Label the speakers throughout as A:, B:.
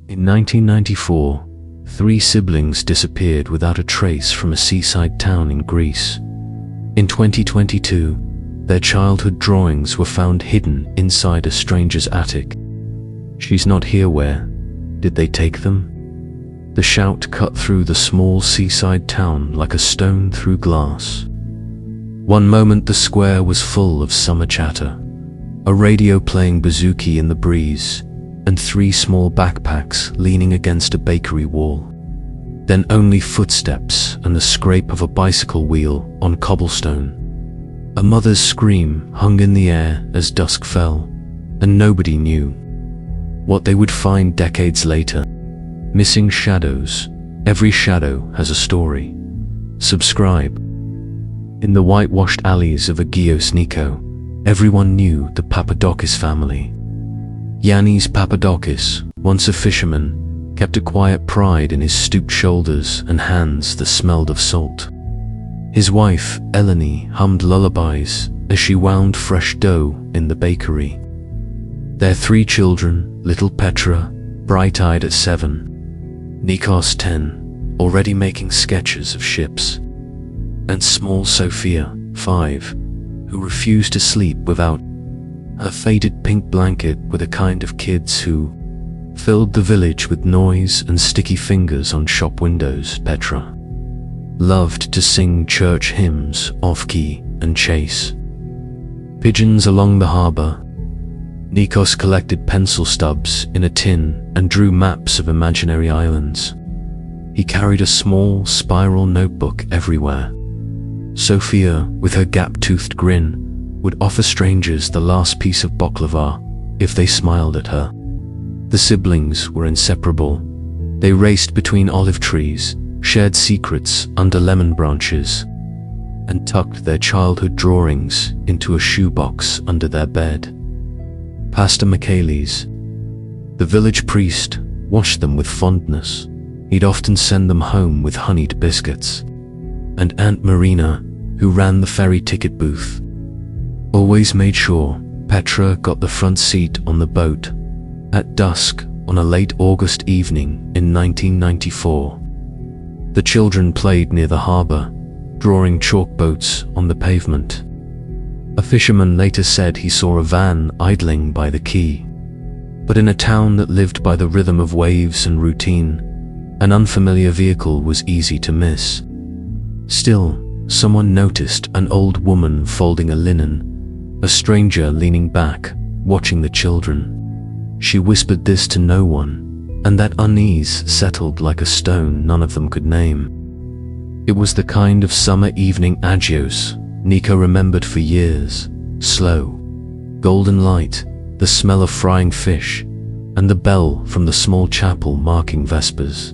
A: In 1994, 3 siblings disappeared without a trace from a seaside town in Greece. In 2022, their childhood drawings were found hidden inside a stranger's attic. "She's not here, where did they take them?" The shout cut through the small seaside town like a stone through glass. One moment the square was full of summer chatter, a radio playing bouzouki in the breeze, and 3 small backpacks leaning against a bakery wall. Then only footsteps and the scrape of a bicycle wheel on cobblestone. A mother's scream hung in the air as dusk fell, and nobody knew what they would find decades later. Missing shadows. Every shadow has a story. Subscribe. In the whitewashed alleys of Agios Nikos, everyone knew the Papadakis family. Yannis Papadakis, once a fisherman, kept a quiet pride in his stooped shoulders and hands that smelled of salt. His wife, Eleni, hummed lullabies as she wound fresh dough in the bakery. Their 3 children, little Petra, bright-eyed at 7, Nikos 10, already making sketches of ships, and small Sophia, 5, who refused to sleep without her faded pink blanket, with a kind of kids who filled the village with noise and sticky fingers on shop windows. Petra loved to sing church hymns off-key and chase pigeons along the harbor. Nikos collected pencil stubs in a tin and drew maps of imaginary islands. He carried a small spiral notebook everywhere. Sophia, with her gap-toothed grin, would offer strangers the last piece of baklava if they smiled at her. The siblings were inseparable. They raced between olive trees, shared secrets under lemon branches, and tucked their childhood drawings into a shoebox under their bed. Pastor Michaelis, the village priest, watched them with fondness. He'd often send them home with honeyed biscuits. And Aunt Marina, who ran the ferry ticket booth, always made sure Petra got the front seat on the boat. At dusk, on a late August evening in 1994, the children played near the harbor, drawing chalk boats on the pavement. A fisherman later said he saw a van idling by the quay. But in a town that lived by the rhythm of waves and routine, an unfamiliar vehicle was easy to miss. Still, someone noticed an old woman folding a linen, a stranger leaning back, watching the children. She whispered this to no one, and that unease settled like a stone none of them could name. It was the kind of summer evening agios Nico remembered for years. Slow, golden light, the smell of frying fish, and the bell from the small chapel marking Vespers.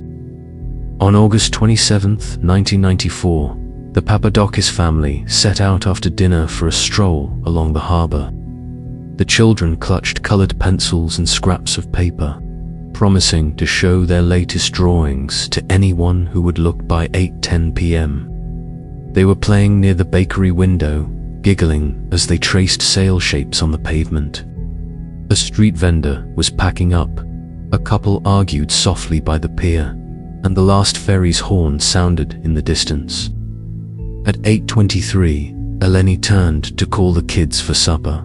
A: On August 27, 1994, the Papadakis family set out after dinner for a stroll along the harbor. The children clutched colored pencils and scraps of paper, promising to show their latest drawings to anyone who would look by 8:10 p.m. They were playing near the bakery window, giggling as they traced sail shapes on the pavement. A street vendor was packing up. A couple argued softly by the pier, and the last ferry's horn sounded in the distance. At 8:23, Eleni turned to call the kids for supper.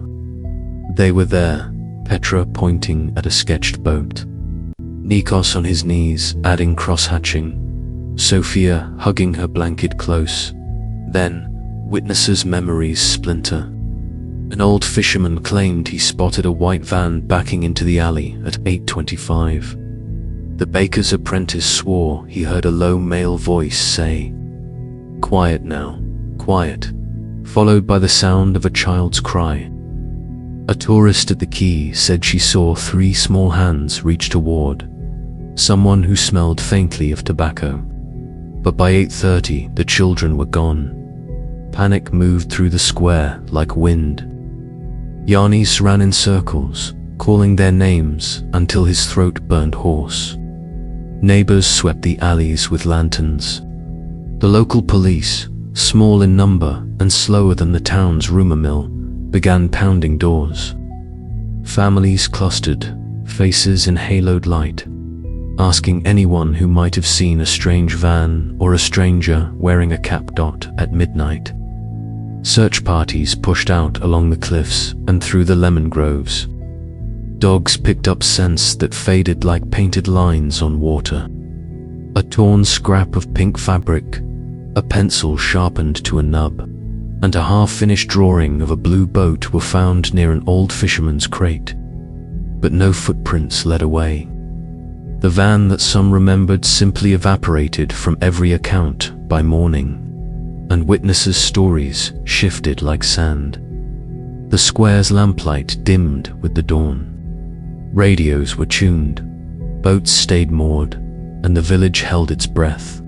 A: They were there, Petra pointing at a sketched boat, Nikos on his knees adding cross-hatching, Sophia hugging her blanket close. Then, witnesses' memories splinter. An old fisherman claimed he spotted a white van backing into the alley at 8:25. The baker's apprentice swore he heard a low male voice say, "Quiet now, quiet," followed by the sound of a child's cry. A tourist at the quay said she saw 3 small hands reach toward someone who smelled faintly of tobacco. But by 8:30, the children were gone. Panic moved through the square like wind. Yannis ran in circles, calling their names until his throat burned hoarse. Neighbors swept the alleys with lanterns. The local police, small in number and slower than the town's rumor mill, began pounding doors. Families clustered, faces in haloed light. asking anyone who might have seen a strange van or a stranger wearing a cap at midnight. Search parties pushed out along the cliffs and through the lemon groves. Dogs picked up scents that faded like painted lines on water. A torn scrap of pink fabric, a pencil sharpened to a nub, and a half-finished drawing of a blue boat were found near an old fisherman's crate. But no footprints led away. The van that some remembered simply evaporated from every account by morning, and witnesses' stories shifted like sand. The square's lamplight dimmed with the dawn. Radios were tuned, boats stayed moored, and the village held its breath.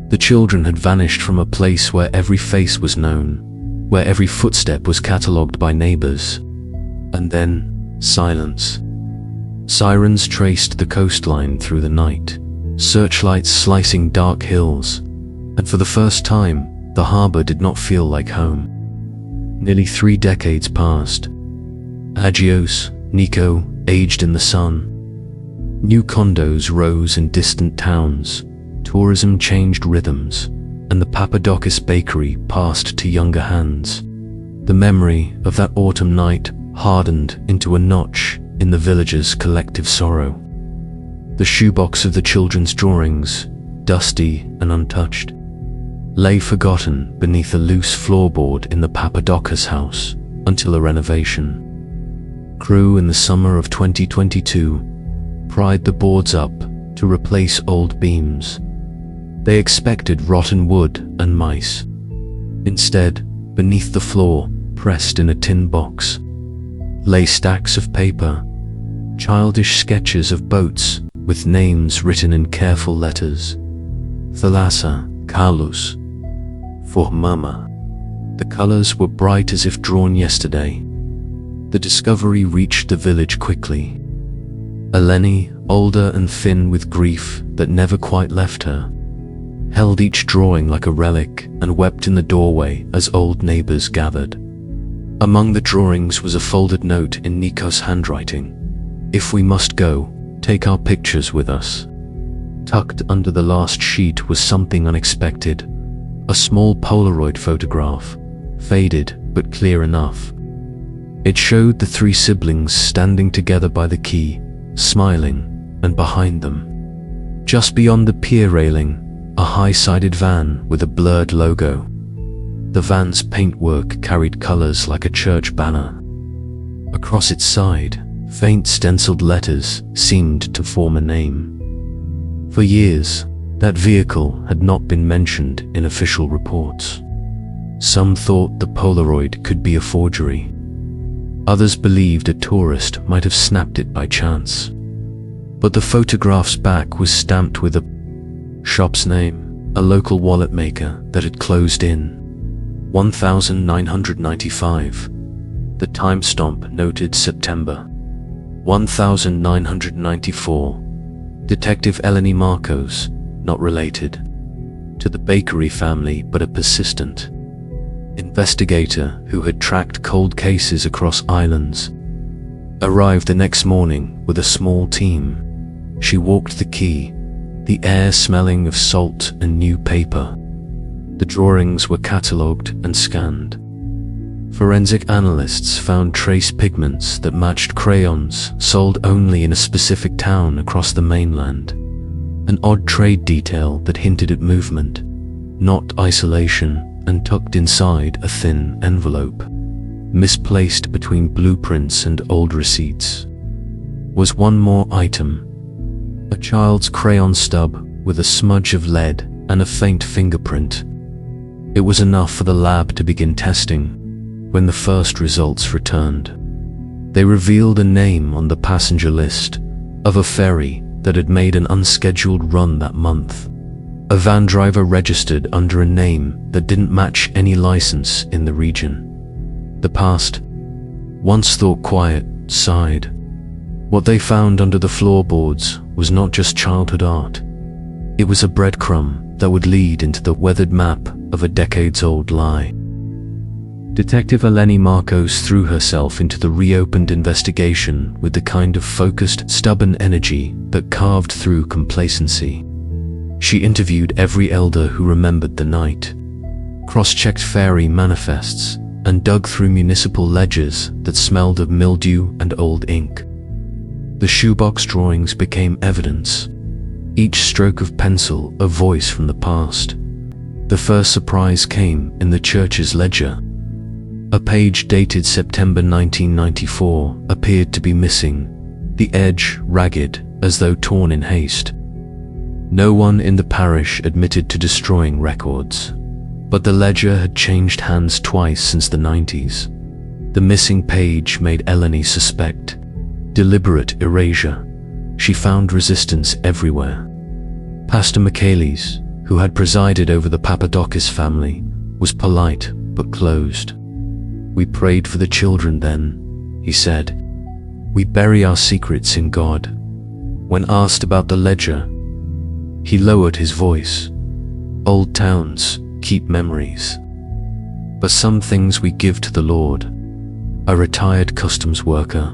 A: The children had vanished from a place where every face was known, where every footstep was catalogued by neighbors. And then, silence. Sirens traced the coastline through the night, searchlights slicing dark hills, and for the first time, the harbor did not feel like home. Nearly 3 decades passed. Agios, Nico, aged in the sun. New condos rose in distant towns, tourism changed rhythms, and the Papadakis bakery passed to younger hands. The memory of that autumn night hardened into a notch in the villagers' collective sorrow. The shoebox of the children's drawings, dusty and untouched, lay forgotten beneath a loose floorboard in the Papadakis house until a renovation. Crew in the summer of 2022 pried the boards up to replace old beams. They expected rotten wood and mice. Instead, beneath the floor, pressed in a tin box, lay stacks of paper, childish sketches of boats with names written in careful letters. Thalassa, Kalus, for Mama. The colors were bright as if drawn yesterday. The discovery reached the village quickly. Eleni, older and thin with grief that never quite left her, held each drawing like a relic and wept in the doorway as old neighbors gathered. Among the drawings was a folded note in Nikos' handwriting. "If we must go, take our pictures with us." Tucked under the last sheet was something unexpected, a small Polaroid photograph, faded but clear enough. It showed the 3 siblings standing together by the quay, smiling, and behind them, just beyond the pier railing, a high-sided van with a blurred logo. The van's paintwork carried colors like a church banner. Across its side, faint stenciled letters seemed to form a name. For years, that vehicle had not been mentioned in official reports. Some thought the Polaroid could be a forgery. Others believed a tourist might have snapped it by chance. But the photograph's back was stamped with a shop's name, a local wallet maker that had closed in 1995. The timestamp noted September 1994. Detective Eleni Marcos, not related to the bakery family but a persistent investigator who had tracked cold cases across islands, arrived the next morning with a small team. She walked the quay, the air smelling of salt and new paper. The drawings were catalogued and scanned. Forensic analysts found trace pigments that matched crayons sold only in a specific town across the mainland, an odd trade detail that hinted at movement, not isolation, and tucked inside a thin envelope, misplaced between blueprints and old receipts, was one more item. A child's crayon stub with a smudge of lead and a faint fingerprint. It was enough for the lab to begin testing. When the first results returned, they revealed a name on the passenger list of a ferry that had made an unscheduled run that month. A van driver registered under a name that didn't match any license in the region. The past, once thought quiet, sighed. What they found under the floorboards was not just childhood art. It was a breadcrumb that would lead into the weathered map of a decades-old lie. Detective Eleni Marcos threw herself into the reopened investigation with the kind of focused, stubborn energy that carved through complacency. She interviewed every elder who remembered the night, cross-checked fairy manifests, and dug through municipal ledgers that smelled of mildew and old ink. The shoebox drawings became evidence, each stroke of pencil a voice from the past. The first surprise came in the church's ledger. A page dated September 1994 appeared to be missing, the edge ragged as though torn in haste. No one in the parish admitted to destroying records, but the ledger had changed hands twice since the 90s. The missing page made Eleni suspect deliberate erasure. She found resistance everywhere. Pastor Michaelis, who had presided over the Papadakis family, was polite but closed. "We prayed for the children then," he said. "We bury our secrets in God." When asked about the ledger, he lowered his voice. "Old towns keep memories, but some things we give to the Lord." A retired customs worker,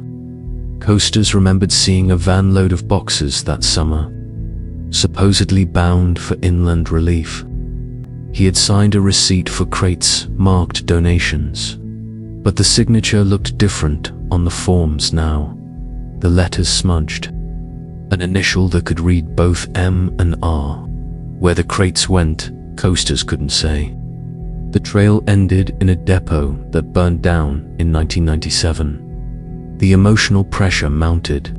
A: Coasters remembered seeing a van load of boxes that summer, supposedly bound for inland relief. He had signed a receipt for crates marked donations, but the signature looked different on the forms now. The letters smudged, an initial that could read both M and R. Where the crates went, Coasters couldn't say. The trail ended in a depot that burned down in 1997. The emotional pressure mounted.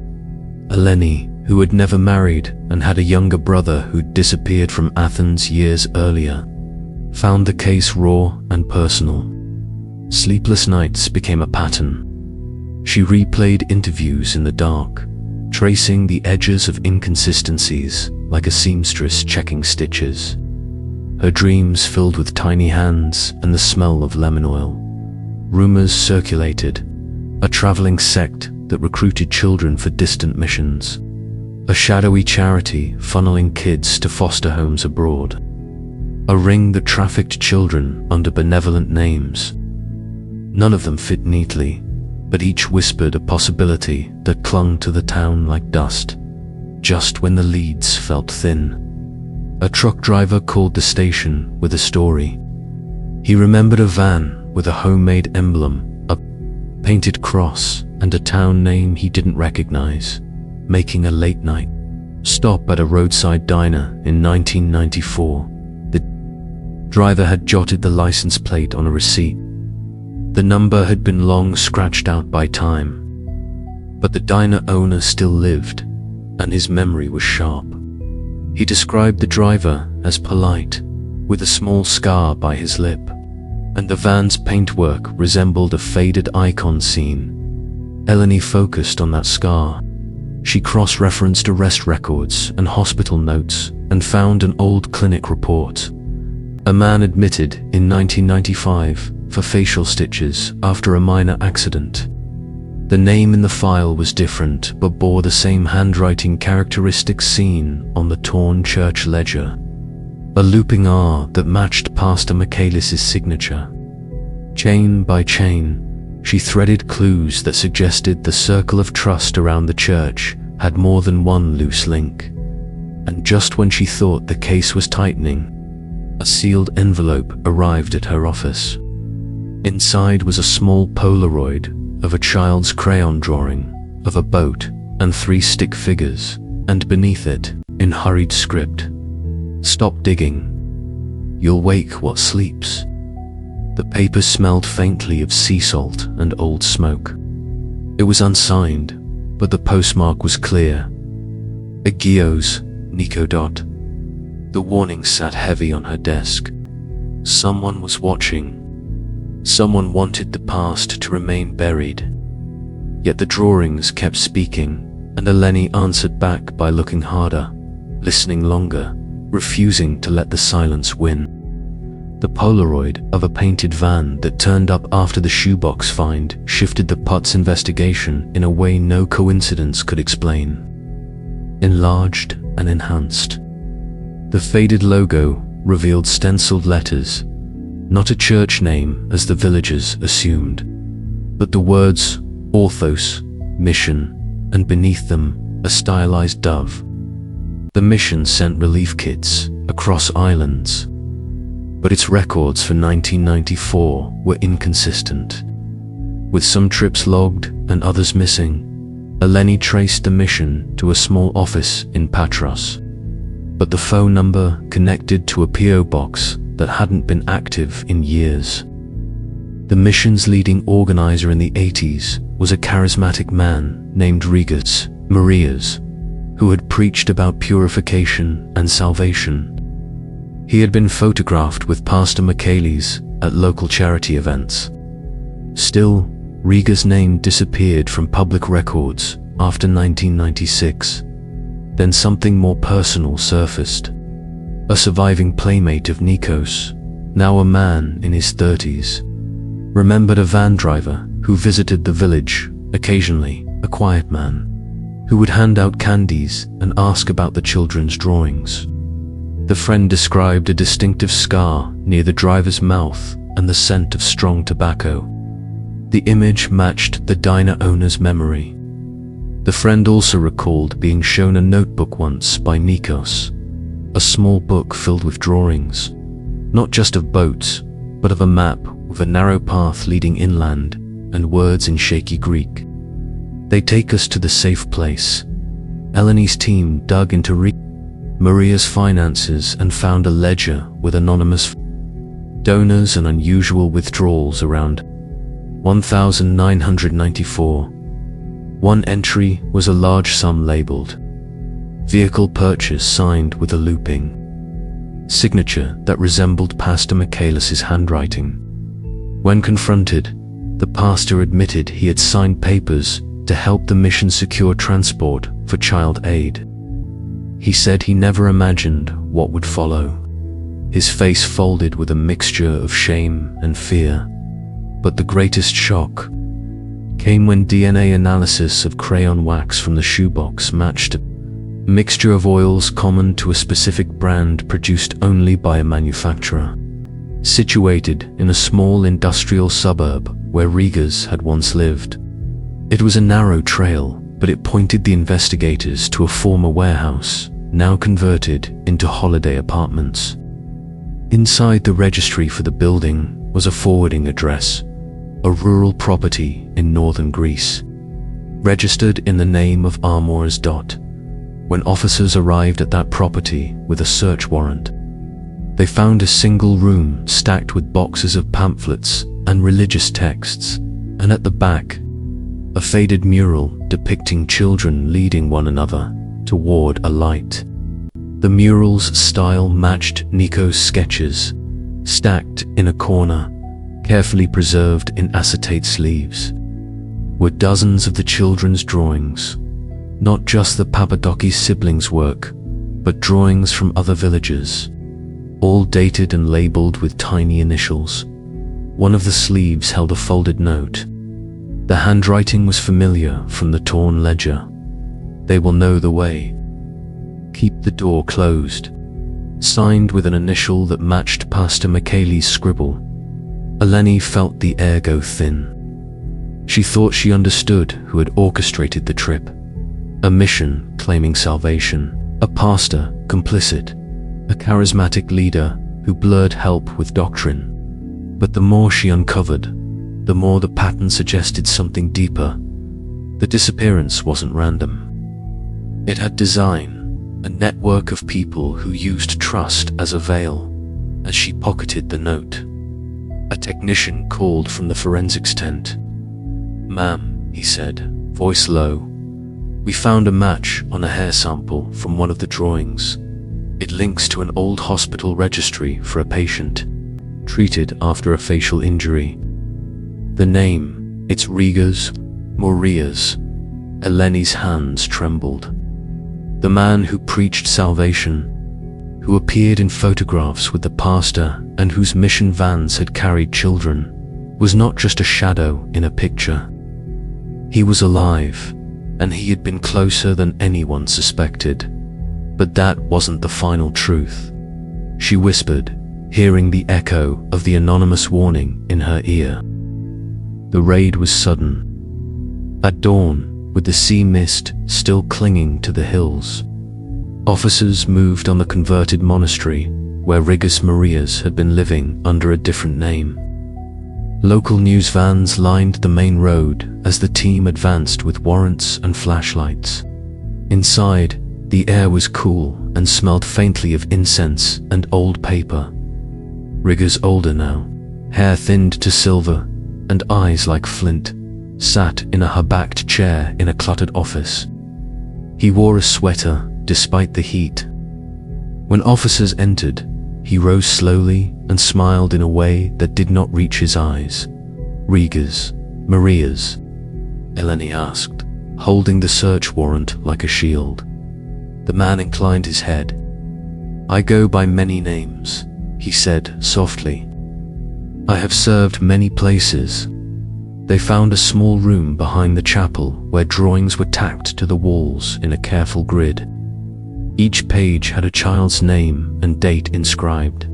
A: Eleni, who had never married and had a younger brother who'd disappeared from Athens years earlier, found the case raw and personal. Sleepless nights became a pattern. She replayed interviews in the dark, tracing the edges of inconsistencies like a seamstress checking stitches. Her dreams filled with tiny hands and the smell of lemon oil. Rumors circulated, a traveling sect that recruited children for distant missions, a shadowy charity funneling kids to foster homes abroad, a ring that trafficked children under benevolent names. None of them fit neatly, but each whispered a possibility that clung to the town like dust, just when the leads felt thin. A truck driver called the station with a story. He remembered a van with a homemade emblem, a painted cross, and a town name he didn't recognize, making a late-night stop at a roadside diner in 1994. The driver had jotted the license plate on a receipt. The number had been long scratched out by time, but the diner owner still lived, and his memory was sharp. He described the driver as polite, with a small scar by his lip, and the van's paintwork resembled a faded icon scene. Eleni focused on that scar. She cross-referenced arrest records and hospital notes and found an old clinic report. A man admitted in 1995 for facial stitches after a minor accident. The name in the file was different but bore the same handwriting characteristics seen on the torn church ledger. A looping R that matched Pastor Michaelis' signature. Chain by chain, she threaded clues that suggested the circle of trust around the church had more than one loose link. And just when she thought the case was tightening, a sealed envelope arrived at her office. Inside was a small Polaroid of a child's crayon drawing of a boat and 3 stick figures, and beneath it, in hurried script, "Stop digging. You'll wake what sleeps." The paper smelled faintly of sea salt and old smoke. It was unsigned, but the postmark was clear. Agios, Nikodot. The warning sat heavy on her desk. Someone was watching. Someone wanted the past to remain buried. Yet the drawings kept speaking, and Eleni answered back by looking harder, listening longer, refusing to let the silence win. The Polaroid of a painted van that turned up after the shoebox find shifted the Putz investigation in a way no coincidence could explain. Enlarged and enhanced. The faded logo revealed stenciled letters, not a church name as the villagers assumed, but the words Orthos, mission, and beneath them, a stylized dove. The mission sent relief kits across islands, but its records for 1994 were inconsistent. With some trips logged and others missing, Eleni traced the mission to a small office in Patras, but the phone number connected to a PO box that hadn't been active in years. The mission's leading organizer in the 80s was a charismatic man named Rigas Marias, who had preached about purification and salvation. He had been photographed with Pastor Michaelis at local charity events. Still, Riga's name disappeared from public records after 1996. Then something more personal surfaced. A surviving playmate of Nikos, now a man in his 30s, remembered a van driver who visited the village occasionally, a quiet man, who would hand out candies and ask about the children's drawings. The friend described a distinctive scar near the driver's mouth and the scent of strong tobacco. The image matched the diner owner's memory. The friend also recalled being shown a notebook once by Nikos, a small book filled with drawings, not just of boats, but of a map with a narrow path leading inland and words in shaky Greek. They take us to the safe place. Eleni's team dug into Maria's finances and found a ledger with anonymous donors and unusual withdrawals around 1,994. One entry was a large sum labeled vehicle purchase, signed with a looping signature that resembled Pastor Michaelis' handwriting. When confronted, the pastor admitted he had signed papers to help the mission secure transport for child aid. He said he never imagined what would follow. His face folded with a mixture of shame and fear. But the greatest shock came when DNA analysis of crayon wax from the shoebox matched a mixture of oils common to a specific brand produced only by a manufacturer, situated in a small industrial suburb where Rigas had once lived. It was a narrow trail, but it pointed the investigators to a former warehouse, now converted into holiday apartments. Inside the registry for the building was a forwarding address, a rural property in northern Greece, registered in the name of Armours. When officers arrived at that property with a search warrant, they found a single room stacked with boxes of pamphlets and religious texts, and at the back, a faded mural depicting children leading one another toward a light. The mural's style matched Nikos' sketches, stacked in a corner, carefully preserved in acetate sleeves, were dozens of the children's drawings, not just the Papadakis siblings' work, but drawings from other villagers, all dated and labeled with tiny initials. One of the sleeves held a folded note. The handwriting was familiar from the torn ledger. "They will know the way. Keep the door closed." Signed with an initial that matched Pastor Michaelis' scribble. Eleni felt the air go thin. She thought she understood who had orchestrated the trip. A mission claiming salvation, a pastor complicit, a charismatic leader who blurred help with doctrine. But the more she uncovered, the more the pattern suggested something deeper. The disappearance wasn't random. It had design, a network of people who used trust as a veil. As she pocketed the note, a technician called from the forensics tent. "Ma'am," he said, voice low, "we found a match on a hair sample from one of the drawings. It links to an old hospital registry for a patient treated after a facial injury. The name, it's Rigas Marias." Eleni's hands trembled. The man who preached salvation, who appeared in photographs with the pastor and whose mission vans had carried children, was not just a shadow in a picture. He was alive, and he had been closer than anyone suspected. But that wasn't the final truth. She whispered, hearing the echo of the anonymous warning in her ear. The raid was sudden. At dawn, with the sea mist still clinging to the hills, officers moved on the converted monastery where Rigas Marias had been living under a different name. Local news vans lined the main road as the team advanced with warrants and flashlights. Inside, the air was cool and smelled faintly of incense and old paper. Rigas, older now, hair thinned to silver and eyes like flint, sat in a high-backed chair in a cluttered office. He wore a sweater despite the heat. When officers entered, he rose slowly and smiled in a way that did not reach his eyes. "Rigas Marias?" Eleni asked, holding the search warrant like a shield. The man inclined his head. "I go by many names," he said softly. "I have served many places." They found a small room behind the chapel where drawings were tacked to the walls in a careful grid. Each page had a child's name and date inscribed.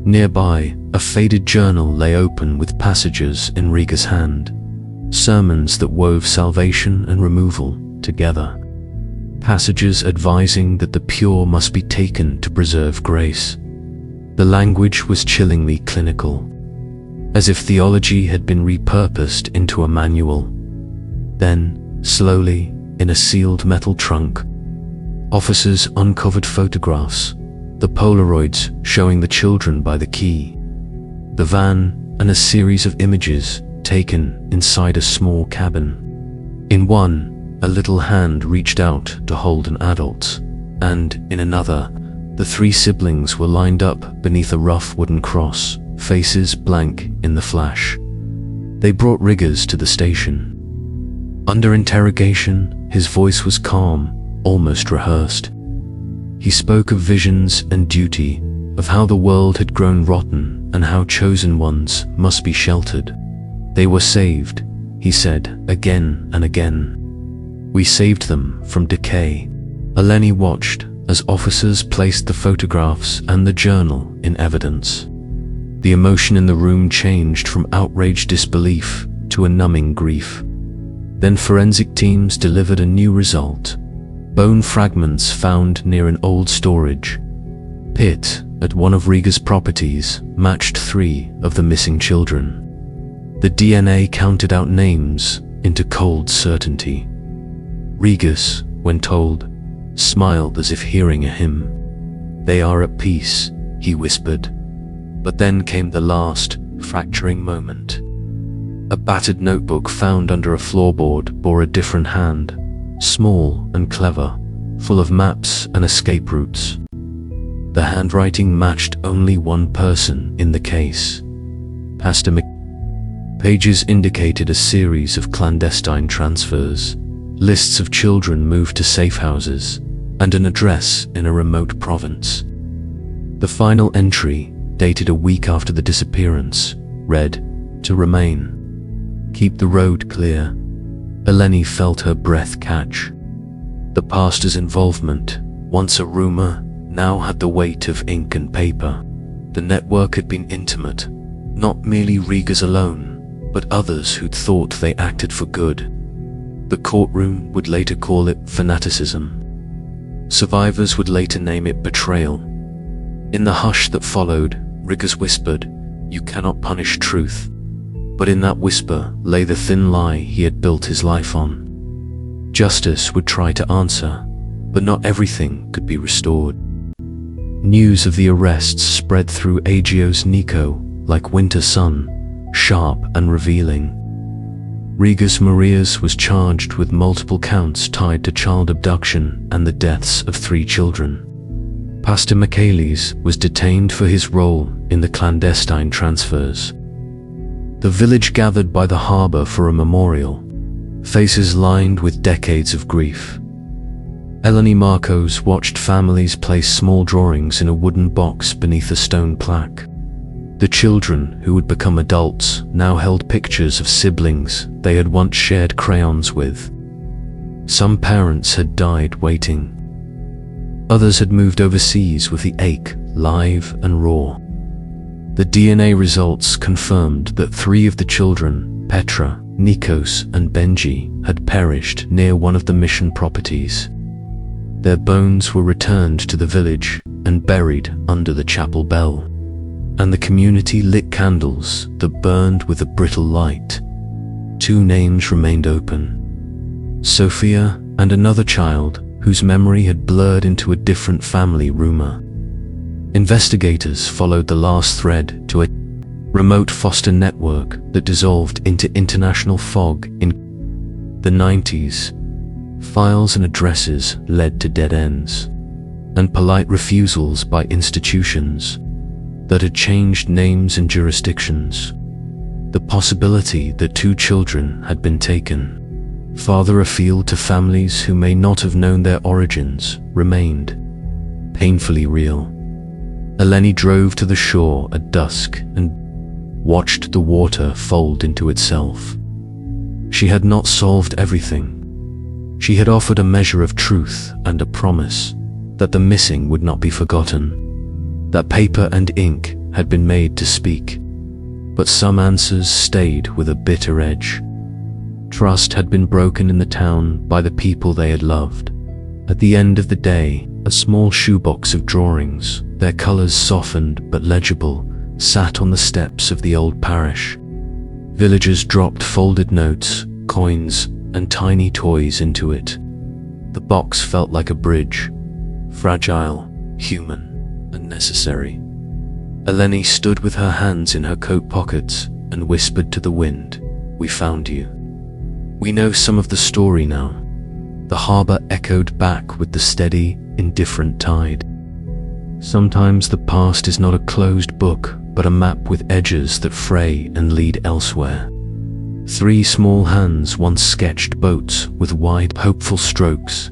A: Nearby, a faded journal lay open with passages in Riga's hand, sermons that wove salvation and removal together. Passages advising that the pure must be taken to preserve grace. The language was chillingly clinical, as if theology had been repurposed into a manual. Then, slowly, in a sealed metal trunk, officers uncovered photographs, the Polaroids showing the children by the key, the van, and a series of images taken inside a small cabin. In one, a little hand reached out to hold an adult, and in another, the three siblings were lined up beneath a rough wooden cross, faces blank in the flash. They brought Rigas to the station. Under interrogation, his voice was calm, almost rehearsed. He spoke of visions and duty, of how the world had grown rotten and how chosen ones must be sheltered. They were saved, he said again and again. We saved them from decay. Eleni watched as officers placed the photographs and the journal in evidence. The emotion in the room changed from outraged disbelief to a numbing grief. Then forensic teams delivered a new result. Bone fragments found near an old storage pit at one of Riga's properties matched 3 of the missing children. The DNA counted out names into cold certainty. Rigas, when told, smiled as if hearing a hymn. "They are at peace," he whispered. But then came the last, fracturing moment. A battered notebook found under a floorboard bore a different hand, small and clever, full of maps and escape routes. The handwriting matched only one person in the case. Pastor Pages indicated a series of clandestine transfers, lists of children moved to safe houses, and an address in a remote province. The final entry, dated a week after the disappearance, read, "To remain. Keep the road clear." Eleni felt her breath catch. The pastor's involvement, once a rumor, now had the weight of ink and paper. The network had been intimate, not merely Rigas alone, but others who'd thought they acted for good. The courtroom would later call it fanaticism. Survivors would later name it betrayal. In the hush that followed, Rigas whispered, "You cannot punish truth." But in that whisper lay the thin lie he had built his life on. Justice would try to answer, but not everything could be restored. News of the arrests spread through Agios Nico like winter sun, sharp and revealing. Rigas Marias was charged with multiple counts tied to child abduction and the deaths of 3 children. Pastor Michaelis was detained for his role in the clandestine transfers. The village gathered by the harbor for a memorial, faces lined with decades of grief. Eleni Marcos watched families place small drawings in a wooden box beneath a stone plaque. The children who would become adults now held pictures of siblings they had once shared crayons with. Some parents had died waiting. Others had moved overseas with the ache live and raw. The DNA results confirmed that 3 of the children, Petra, Nikos, and Benji, had perished near one of the mission properties. Their bones were returned to the village and buried under the chapel bell, and the community lit candles that burned with a brittle light. 2 names remained open: Sophia and another child whose memory had blurred into a different family rumor. Investigators followed the last thread to a remote foster network that dissolved into international fog in the 90s. Files and addresses led to dead ends and polite refusals by institutions that had changed names and jurisdictions. The possibility that 2 children had been taken farther afield to families who may not have known their origins remained painfully real. Eleni drove to the shore at dusk and watched the water fold into itself. She had not solved everything. She had offered a measure of truth and a promise that the missing would not be forgotten, that paper and ink had been made to speak, but some answers stayed with a bitter edge. Trust had been broken in the town by the people they had loved. At the end of the day, a small shoebox of drawings, their colors softened but legible, sat on the steps of the old parish. Villagers dropped folded notes, coins, and tiny toys into it. The box felt like a bridge, fragile, human, and necessary. Eleni stood with her hands in her coat pockets and whispered to the wind, "We found you." We know some of the story now. The harbor echoed back with the steady, indifferent tide. Sometimes the past is not a closed book, but a map with edges that fray and lead elsewhere. 3 small hands once sketched boats with wide, hopeful strokes,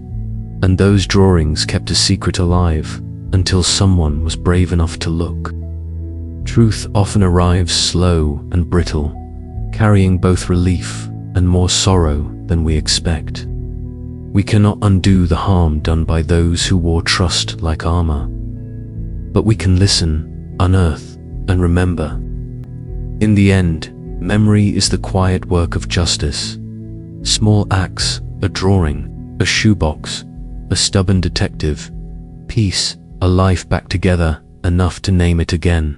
A: and those drawings kept a secret alive until someone was brave enough to look. Truth often arrives slow and brittle, carrying both relief and more sorrow than we expect. We cannot undo the harm done by those who wore trust like armor, but we can listen, unearth, and remember. In the end, memory is the quiet work of justice. Small acts, a drawing, a shoebox, a stubborn detective, piece a life back together enough to name it again.